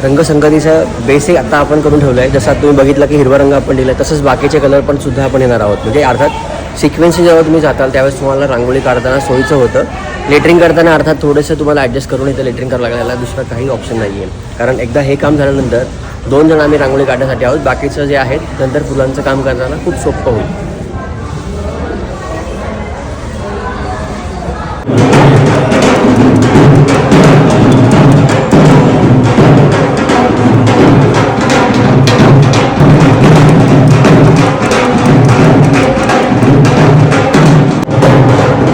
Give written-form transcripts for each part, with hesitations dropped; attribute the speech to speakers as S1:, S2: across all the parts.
S1: रंगसंगतीचं basic आता आपण करून ठेवलं आहे. जसं तुम्ही बघितलं की हिरवा रंग आपण दिला आहे, तसंच बाकीचे कलर पण सुद्धा आपण येणार आहोत. म्हणजे अर्थात सिक्वेन्सी जेव्हा तुम्ही जाताल त्यावेळेस तुम्हाला रांगोळी काढताना सोयीचं होतं. लेटरिंग करताना अर्थात थोडंसं तुम्हाला ॲडजस्ट करून इथं लेटरिंग करावं लागेल. याला दुसरं काही ऑप्शन नाही आहे. कारण एकदा हे काम झाल्यानंतर 2 जण आम्ही रांगोळी काढण्यासाठी आहोत. बाकीचं जे आहे नंतर फुलांचं काम करताना खूप सोपं होईल.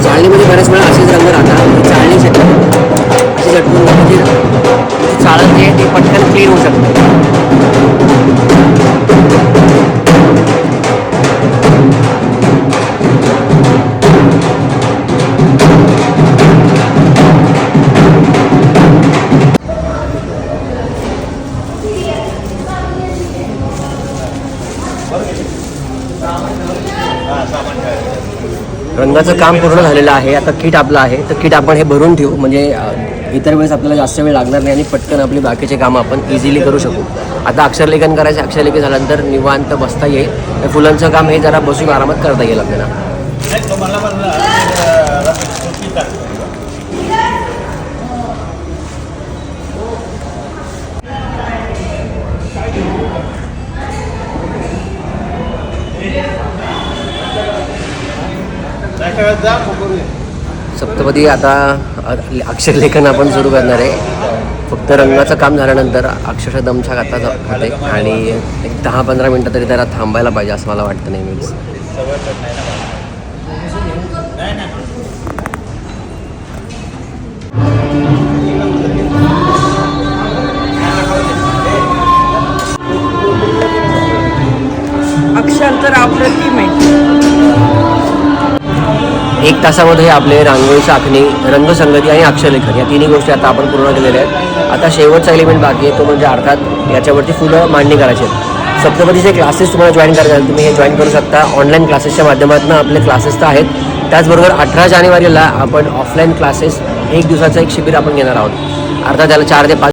S1: चाळणीमध्ये बऱ्याच वेळा असेच रंग राहतात. चाळणी अशी झटकून म्हणजे चाळण जे आहे ते पटकन क्लीन होऊ शकते. रंगाचं काम पूर्ण झालेलं आहे. आता किट आपलं आहे, तर किट आपण हे भरून ठेवू. म्हणजे इतर वेळेस आपल्याला जास्त वेळ लागणार नाही आणि पटकन आपली बाकीचे कामं आपण इझिली करू शकू. आता अक्षरलेखन करायचं, अक्षरलेखन झाल्यानंतर निवांत बसता येईल. तर फुलांचं काम हे जरा बसून आरामात करता येईल आपल्याला. सप्तपदी आता अक्षरलेखन आपण सुरू करणार आहे. फक्त रंगाचं काम झाल्यानंतर अक्षरशः दमछाक आता खाते आणि एक 10-15 मिनटं तरी त्याला थांबायला पाहिजे असं मला वाटतं नेहमीच.
S2: अक्षर तर अप्रतिम आहे.
S1: 1 तासामध्ये आपले रांगोळी आखणी, रंगसंगती आणि अक्षरलेखन या तिन्ही गोष्टी आता आपण पूर्ण केलेल्या आहेत. आता शेवटचा एलिमेंट बाकी आहे, तो म्हणजे अर्थात याच्यावरती फुलं मांडणी करायची आहेत. सप्तपदीचे क्लासेस तुम्हाला जॉईन करायचे आहेत, तुम्ही हे जॉईन करू शकता. ऑनलाईन क्लासेसच्या माध्यमातून आपले क्लासेस तर आहेत. त्याचबरोबर 18 जानेवारीला आपण ऑफलाईन क्लासेस 1 दिवसाचं एक शिबिर आपण घेणार आहोत. अर्थात त्याला 4 ते 5